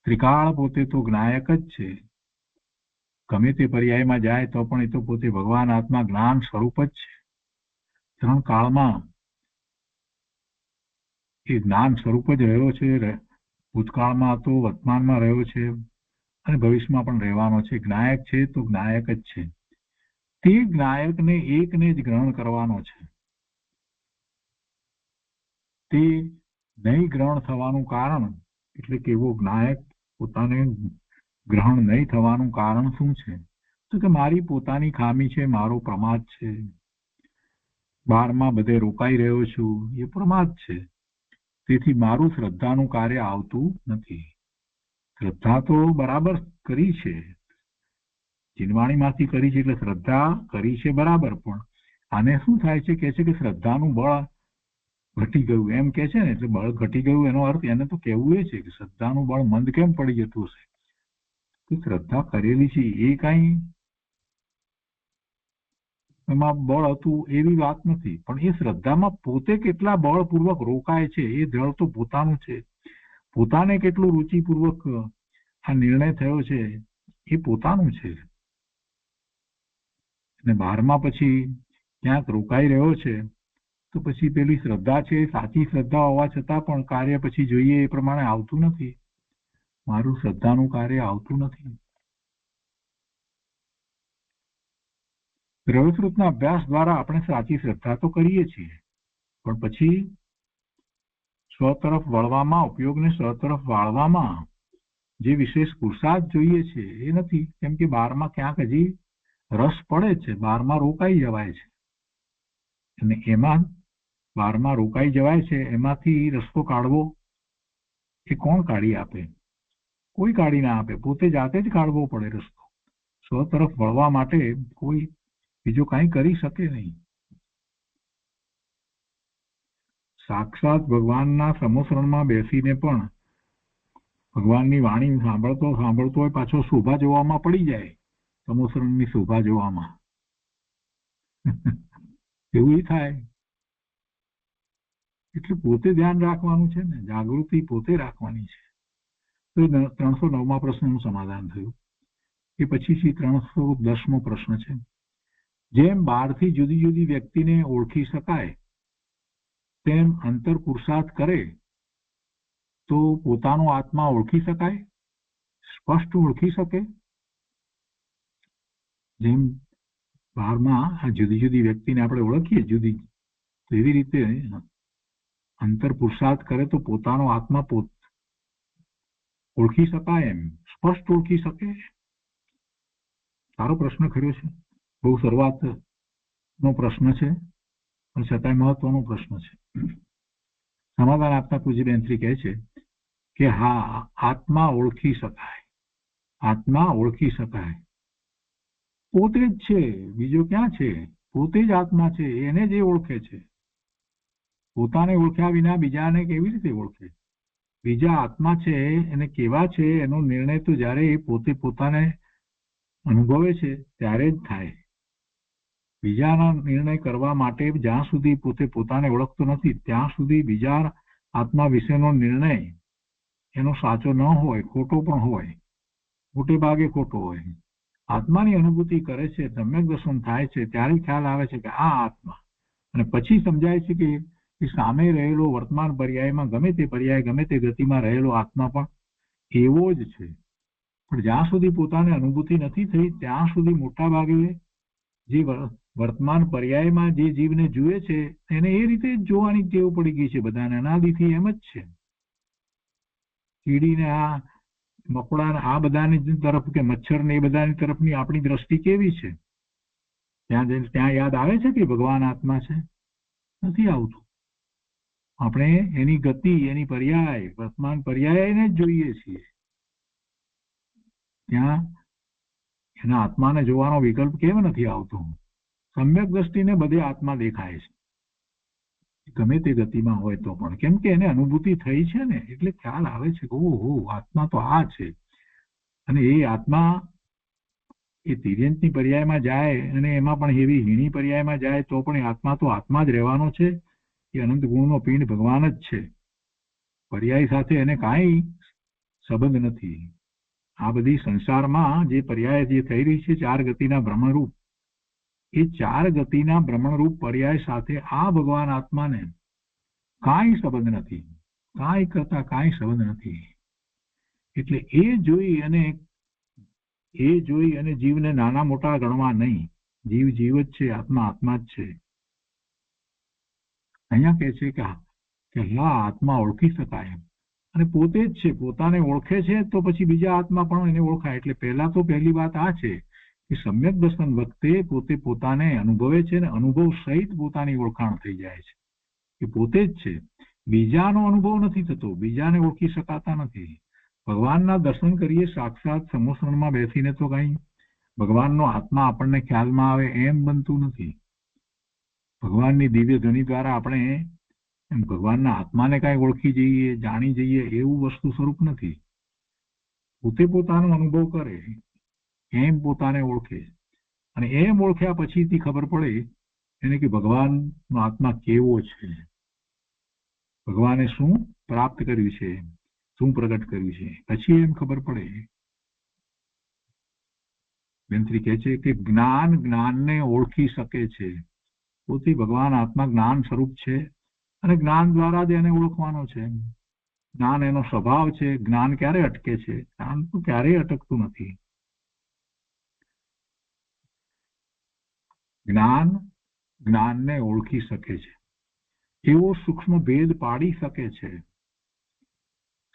ત્રિકાળ પોતે તો જ્ઞાયક જ છે. ગમે તે પર્યાયમાં જાય તો પણ એ તો પોતે ભગવાન આત્મા જ્ઞાન સ્વરૂપ જ છે. ત્રણ કાળમાં એ જ્ઞાન સ્વરૂપ જ રહ્યો છે. ભૂતકાળમાં તો વર્તમાનમાં રહ્યો છે અને ભવિષ્યમાં પણ રહેવાનો છે. જ્ઞાયક છે તો જ્ઞાયક જ છે. તે જ્ઞાયકને એકને જ ગ્રહણ કરવાનો છે. તે નહીં ગ્રહણ થવાનું કારણ એટલે કે એવો જ્ઞાયક પોતાને ગ્રહણ નહીં થવાનું કારણ શું છે? તો કે મારી પોતાની ખામી છે, મારો પ્રમાદ છે. બહારમાં બધે રોકાઈ રહ્યો છું, એ પ્રમાદ છે. તેથી મારું શ્રદ્ધાનું કાર્ય આવતું નથી. શ્રદ્ધા તો બરાબર કરી છે, જીનવાણીમાંથી કરી છે એટલે શ્રદ્ધા કરી છે બરાબર, પણ આને શું થાય છે કે છે કે શ્રદ્ધાનું બળ ઘટી ગયું એમ કે છે ને, એટલે બળ ઘટી ગયું એનો અર્થ એને તો કહેવું એ છે કે શ્રદ્ધાનું બળ મંદ કેમ પડી જતું હશે? કે શ્રદ્ધા કરેલી છે એ કઈ એમાં બળ હતું એવી વાત નથી, પણ એ શ્રદ્ધામાં પોતે કેટલા બળપૂર્વક રોકાય છે એ દળ તો પોતાનું છે. પોતાને કેટલું રુચિપૂર્વક આ નિર્ણય થયો છે એ પોતાનું છે. અને બહારમાં પછી ક્યાંક રોકાઈ રહ્યો છે તો પછી પેલી શ્રદ્ધા છે, સાચી શ્રદ્ધા હોવા છતાં પણ કાર્ય પછી જોઈએ એ પ્રમાણે આવતું નથી. મારું શ્રદ્ધાનું કાર્ય આવતું નથી. રવિશ્રુતના અભ્યાસ દ્વારા આપણે સાચી શ્રદ્ધા તો કરીએ છીએ, પણ પછી સ્વ તરફ વળવામાં, ઉપયોગને સ્વ તરફ વાળવામાં જે વિશેષ પુરુષાર્થ જોઈએ છે એ નથી. કેમ કે બહારમાં ક્યાંક હજી રસ પડે છે, બહારમાં રોકાઈ જવાય છે, અને એમાં બહારમાં રોકાઈ જવાય છે એમાંથી રસ્તો કાઢવો એ કોણ કાઢી આપે? કોઈ કાઢી ના આપે, પોતે જાતે જ કાઢવો પડે રસ્તો. સ્વ તરફ વળવા માટે કોઈ બીજું કાંઈ કરી શકે નહીં. સાક્ષાત ભગવાનના સમોસરણમાં બેસીને પણ ભગવાનની વાણી સાંભળતો હોય પાછો શોભા જોવામાં પડી જાય, સમોસરણની શોભા જોવામાં એવું થાય. એટલે પોતે ધ્યાન રાખવાનું છે ને, જાગૃતિ પોતે રાખવાની છે. તો 309મા પ્રશ્નનું સમાધાન થયું. એ પછી 310મો પ્રશ્ન છે. જેમ બહારથી જુદી જુદી વ્યક્તિને ઓળખી શકાય તેમ અંતર પુરુષાર્થ કરે તો પોતાનો આત્મા ઓળખી શકાય, સ્પષ્ટ ઓળખી શકે. જેમ બહારમાં આ જુદી જુદી વ્યક્તિને આપણે ઓળખીએ જુદી, તો એવી રીતે અંતર પુરુષાર્થ કરે તો પોતાનો આત્મા ઓળખી શકાય, એમ સ્પષ્ટ ઓળખી શકે. સારો પ્રશ્ન કર્યો છે. બહુ શરૂઆતનો પ્રશ્ન છે પણ છતાંય મહત્વનો પ્રશ્ન છે. સમાધાન આપતા પૂજ્યબેન શ્રી કહે છે કે હા, આત્મા ઓળખી શકાય. આત્મા ઓળખી શકાય. પોતે જ છે, બીજો ક્યાં છે? પોતે જ આત્મા છે, એને જ એ ઓળખે છે. પોતાને ઓળખ્યા વિના બીજાને કેવી રીતે ઓળખે? બીજા આત્મા છે એને કેવા છે એનો નિર્ણય તો જ્યારે એ પોતે પોતાને અનુભવે છે ત્યારે જ થાય. બીજાના નિર્ણય કરવા માટે જ્યાં સુધી પોતે પોતાને ઓળખતો નથી ત્યાં સુધી બીજા આત્મા વિશેનો નિર્ણય એનો સાચો ન હોય, ખોટો પણ હોય, મોટે ભાગે ખોટો હોય. આત્માની અનુભૂતિ કરે છે, સમ્યક દર્શન થાય છે, ત્યારે ખ્યાલ આવે છે કે આ આત્મા, અને પછી સમજાય છે કે સામે રહેલો વર્તમાન પર્યાયમાં ગમે તે પર્યાય ગમે તે ગતિમાં રહેલો આત્મા પણ એવો જ છે. પણ જ્યાં સુધી પોતાને અનુભૂતિ નથી થઈ ત્યાં સુધી મોટા ભાગે જે વર્તમાન પર્યાયમાં જે જીવને જુએ છે એને એ રીતે જ જોવાની ટેવ પડી ગઈ છે બધાને. અનાદિથી એમ જ છે. કીડીને આ મકોડાને આ બધાની તરફ કે મચ્છરને એ બધાની તરફની આપણી દ્રષ્ટિ કેવી છે? ત્યાં યાદ આવે છે કે ભગવાન આત્મા છે? નથી આવતું. આપણે એની ગતિ, એની પર્યાય, વર્તમાન પર્યાયને જ જોઈએ છીએ. ત્યાં એના આત્માને જોવાનો વિકલ્પ કેમ નથી આવતો? સમ્યક દ્રષ્ટિને બધે આત્મા દેખાય છે, ગમે તે ગતિમાં હોય તો પણ. કેમ કે એને અનુભૂતિ થઈ છે ને, એટલે ખ્યાલ આવે છે કે ઓહો, આત્મા તો આ છે. અને એ આત્મા એ તિર્યંતની પર્યાયમાં જાય અને એમાં પણ એવી હીણી પર્યાયમાં જાય તો પણ આત્મા તો આત્મા જ રહેવાનો છે. એ અનંત ગુણનો પિંડ ભગવાન જ છે. પર્યાય સાથે એને કાંઈ સંબંધ નથી. આ બધી સંસારમાં જે પર્યાય જે થઈ રહી છે 4 ગતિના ભ્રમણરૂપ, એ 4 ગતિના ભ્રમણરૂપ પર્યાય સાથે આ ભગવાન આત્માને કાંઈ સંબંધ નથી, કાંઈ કરતા કાંઈ સંબંધ નથી. એટલે એ જોઈ અને જીવને નાના મોટા ગણવા નહીં. જીવ જીવ જ છે, આત્મા આત્મા જ છે. અહીંયા કહે છે કે હા, આત્મા ઓળખી શકાય અને પોતે જ છે. પોતાને ઓળખે છે તો પછી બીજા આત્મા પણ એને ઓળખાય. એટલે પહેલી વાત આ છે કે સમ્યક દર્શન વખતે પોતે પોતાને અનુભવે છે ને અનુભવ સહિત પોતાની ઓળખાણ થઈ જાય છે કે પોતે જ છે. બીજાનો અનુભવ નથી થતો, બીજાને ઓળખી શકાતા નથી. ભગવાનના દર્શન કરીએ સાક્ષાત સમોસણમાં બેસીને તો કઈ ભગવાનનો આત્મા આપણને ખ્યાલમાં આવે એમ બનતું નથી. ભગવાનની દિવ્ય ધ્વનિ દ્વારા આપણે ભગવાનના આત્માને કાંઈ ઓળખી જઈએ, જાણી જઈએ એવું વસ્તુ સ્વરૂપ નથી. પોતે પોતાનો અનુભવ કરે એમ પોતાને ઓળખે, અને એમ ઓળખ્યા પછીથી ખબર પડે એને કે ભગવાનનો આત્મા કેવો છે, ભગવાને શું પ્રાપ્ત કર્યું છે, શું પ્રગટ કર્યું છે. પછી એમ ખબર પડે. બેનશ્રી કહે છે કે જ્ઞાન જ્ઞાનને ઓળખી શકે છે. પોતે ભગવાન આત્મા જ્ઞાન સ્વરૂપ છે અને જ્ઞાન દ્વારા જ એને ઓળખવાનો છે. જ્ઞાન એનો સ્વભાવ છે. જ્ઞાન ક્યારે અટકે છે? જ્ઞાન તો ક્યારેય અટકતું નથી. જ્ઞાન જ્ઞાનને ઓળખી શકે છે, એવો સૂક્ષ્મ ભેદ પાડી શકે છે,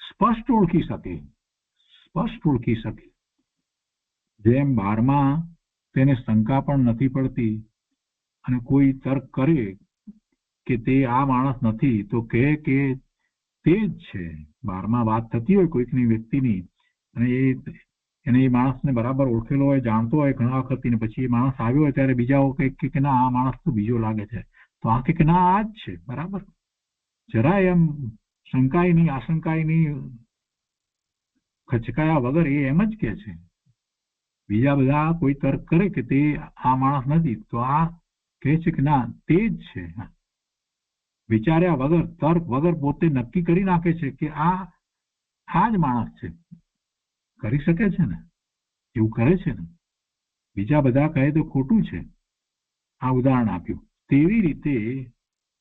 સ્પષ્ટ ઓળખી શકે. જેમ બહારમાં તેને શંકા પણ નથી પડતી અને કોઈ તર્ક કરે કે તે આ માણસ નથી તો કહે કે તે જ છે. બહારમાં વાત થતી હોય કોઈકની વ્યક્તિની અને એને એ માણસને બરાબર ઓળખેલો હોય, જાણતો હોય ઘણા વખતથી, ને પછી એ માણસ આવ્યો હોય ત્યારે બીજાઓ કહે કે ના આ માણસ તો બીજો લાગે છે, તો આ કે ના આ જ છે બરાબર. જરાય એમ શંકાય નહીં, આશંકાય નહીં, ખચકાયા વગર એ એમ જ કે છે. બીજા બધા કોઈ તર્ક કરે કે તે આ માણસ નથી તો આ કહે છે કે ના તે જ છે. વિચાર્યા વગર, તર્ક વગર પોતે નક્કી કરી નાખે છે કે આ જ માણસ છે. કરી શકે છે ને. એવું કરે છે ને. બીજા બધા કહે તો ખોટું છે, આ ઉદાહરણ આપ્યું.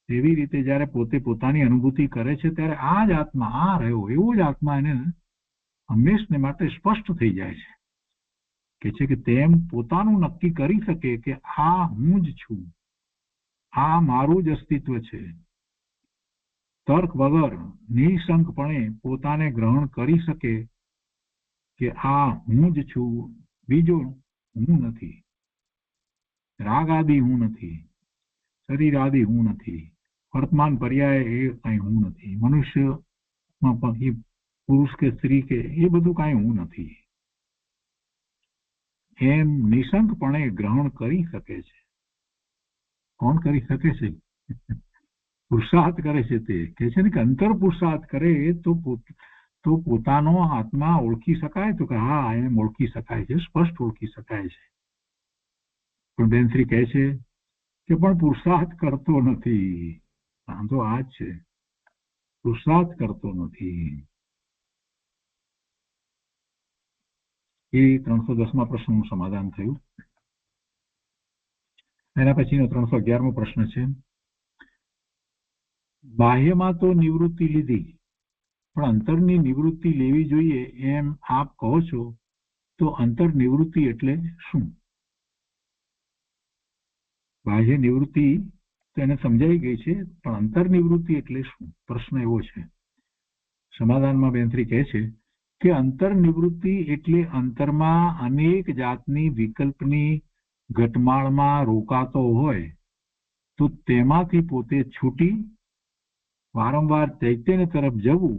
તેવી રીતે જ્યારે પોતે પોતાની અનુભૂતિ કરે છે ત્યારે આ જ આત્મા, આ રહ્યો એવો જ આત્મા એને હંમેશને માટે સ્પષ્ટ થઈ જાય છે કે તેમ પોતાનું નક્કી કરી શકે કે આ હું જ છું, આ મારું જ અસ્તિત્વ છે. તર્ક વગર નિઃશંકપણે પોતાને ગ્રહણ કરી શકે કે આ હું જ છું, બીજો હું નથી. રાગ આદિ હું નથી, શરીર આદિ હું નથી, વર્તમાન પર્યાય એ કઈ હું નથી, મનુષ્યમાં પુરુષ કે સ્ત્રી કે એ બધું કાંઈ હું નથી, એમ નિશંકપણે ગ્રહણ કરી શકે છે. કોણ કરી શકે છે? પુરુષાર્થ કરે છે. તે કહે છે ને કે અંતર પુરુષાર્થ કરે તો પોતાનો આત્મા ઓળખી શકાય. તો કે હા, એમ ઓળખી શકાય છે, સ્પષ્ટ ઓળખી શકાય છે. પણ બેનશ્રી કહે છે કે પણ પુરુષાર્થ કરતો નથી. વાંધો આ જ છે, પુરુષાર્થ કરતો નથી. એ 310મા પ્રશ્નનું સમાધાન થયું. એના પછીનો 311મો પ્રશ્ન છે. બાહ્યમાં તો નિવૃત્તિ લીધી, પણ અંતરની નિવૃત્તિ લેવી જોઈએ એમ આપ કહો છો, તો અંતર નિવૃત્તિ એટલે શું? બાહ્ય નિવૃત્તિ તો એને સમજાઈ ગઈ છે, પણ અંતર નિવૃત્તિ એટલે શું? પ્રશ્ન એવો છે. સમાધાનમાં બેનશ્રી કહે છે કે અંતર નિવૃત્તિ એટલે અંતરમાં અનેક જાતની વિકલ્પની ઘટમાળમાં રોકાતો હોય તો તેમાંથી પોતે છૂટી વારંવાર ચૈતન્ય તરફ જવું,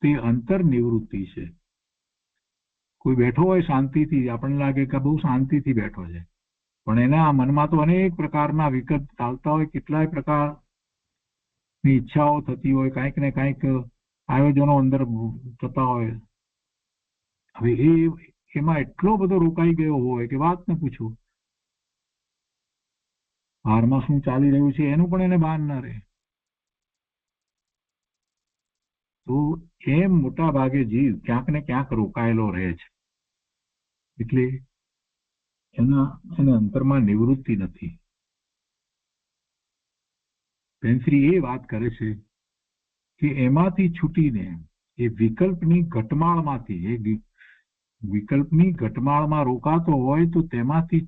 તે અંતર નિવૃત્તિ છે. કોઈ બેઠો હોય શાંતિથી, આપણને લાગે કે બહુ શાંતિથી બેઠો છે, પણ એના મનમાં તો અનેક પ્રકારના વિકલ્પ ચાલતા હોય, કેટલાય પ્રકારની ઈચ્છાઓ થતી હોય, કાંઈક ને કાંઈક આયોજનો અંદર થતા હોય. હવે એમાં એટલો બધો રોકાઈ ગયો હોય કે વાત ન પૂછો. બહારમાં શું ચાલી રહ્યું છે એનું પણ એને ભાન ન રહે. તો એમ મોટા ભાગે જીવ ક્યાંક ને ક્યાંક રોકાયેલો રહે છે, એટલે એને અંતરમાં નિવૃત્તિ નથી. પેન્શ્રી એ વાત કરે છે કે એમાંથી છૂટીને એ વિકલ્પની ઘટમાળમાં રોકાતો હોય તો તેમાંથી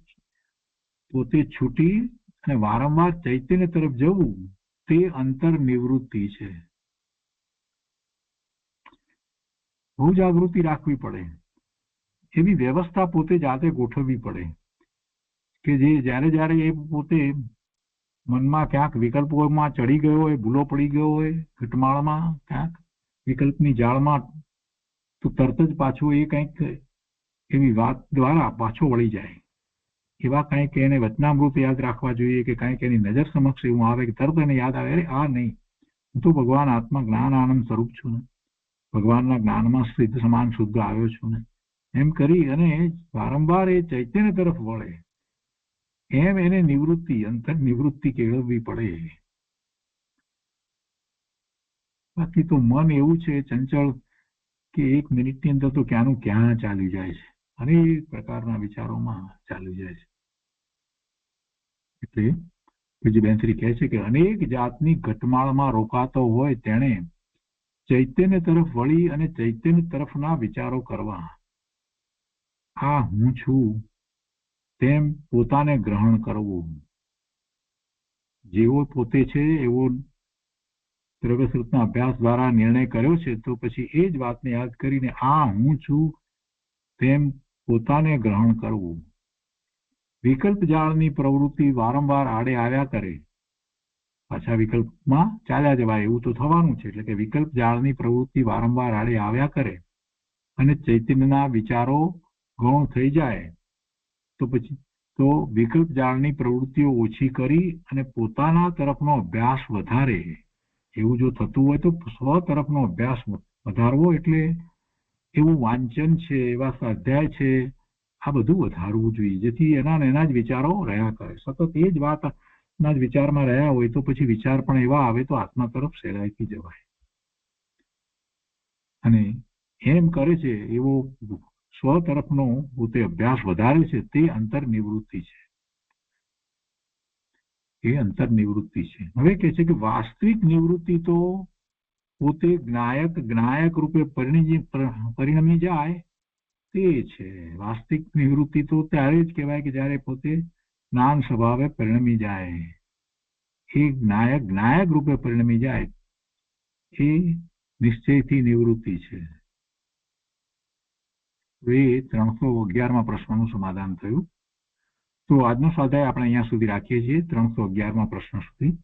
પોતે છૂટી અને વારંવાર ચૈતન્ય તરફ જવું, તે અંતર નિવૃત્તિ છે. બહુ જાગૃતિ રાખવી પડે, એવી વ્યવસ્થા પોતે જાતે ગોઠવવી પડે કે જે જ્યારે એ પોતે મનમાં ક્યાંક વિકલ્પોમાં ચડી ગયો હોય, ભૂલો પડી ગયો હોય, ઘટમાળમાં ક્યાંક વિકલ્પની જાળમાં, તો તરત જ પાછું એ કંઈક એવી વાત દ્વારા પાછો વળી જાય. એવા કંઈક એને વચનામૃત યાદ રાખવા જોઈએ કે કંઈક એની નજર સમક્ષ એવું આવે કે તરત એને યાદ આવે, અરે આ નહીં, હું તો ભગવાન આત્મા જ્ઞાન આનંદ સ્વરૂપ છું ને, ભગવાનના જ્ઞાનમાં સિદ્ધ સમાન શુદ્ધ આવ્યો છું ને, એમ કરી અને વારંવાર એ ચૈતન્ય તરફ વળે. એમ એને નિવૃત્તિ, અંતર નિવૃત્તિ કેળવવી પડે. બાકી તો મન એવું છે ચંચળ કે એક મિનિટની અંદર તો ક્યાંનું ક્યાં ચાલી જાય છે, અનેક પ્રકારના વિચારોમાં ચાલી જાય છે. એટલે બીજી બેનશ્રી કહે છે કે અનેક જાતની ઘટમાળમાં રોકાતો હોય તેણે ચૈતન્ય તરફ વળી અને ચૈતન્ય તરફના વિચારો કરવા. આ હું છું તેમ પોતાને ગ્રહણ કરવું. જેવો પોતે છે એવો દ્રવ્યસૃતના અભ્યાસ દ્વારા નિર્ણય કર્યો છે, તો પછી એ જ વાતને યાદ કરીને આ હું છું તેમ પોતાને ગ્રહણ કરવું. વિકલ્પ જાળની પ્રવૃત્તિ વારંવાર આડે આવ્યા કરે, પાછા વિકલ્પમાં ચાલ્યા જવાય એવું તો થવાનું છે. એટલે કે વિકલ્પ જાળની પ્રવૃત્તિ વારંવાર આડે આવ્યા કરે અને ચૈતન્યના વિચારો ગૌણ થઈ જાય, તો પછી તો વિકલ્પ જાળની પ્રવૃત્તિઓ ઓછી કરી અને પોતાના તરફનો અભ્યાસ વધારે. એવું જો થતું હોય તો સ્વ તરફનો અભ્યાસ વધારવો, એટલે એવું વાંચન છે, એવા સ્વાધ્યાય છે, આ બધું વધારવું જોઈએ, જેથી એના જ વિચારો રહ્યા કરે. સતત એ જ વાતના જ વિચારમાં રહ્યા હોય તો પછી વિચાર પણ એવા આવે તો આત્મા તરફ સહેલાઈથી જવાય. અને એમ કરે છે એવો સ્વ તરફનો પોતે અભ્યાસ વધારે છે તે અંતર્નિવૃત્તિ છે. એ અંતર્નિવૃત્તિ છે. હવે કહે છે કે વાસ્તવિક નિવૃત્તિ તો પોતે જ્ઞાયક રૂપે પરિણમી જાય તે છે. વાસ્તવિક નિવૃત્તિ તો ત્યારે જ કહેવાય કે જ્યારે પોતે જ્ઞાન સ્વભાવે પરિણમી જાય. એ જ્ઞાયક રૂપે પરિણમી જાય એ નિશ્ચયથી નિવૃત્તિ છે. એ 311 પ્રશ્નનું સમાધાન થયું. તો આજનો સ્વાધ્યાય આપણે અહીંયા સુધી રાખીએ છીએ, 311 પ્રશ્ન સુધી.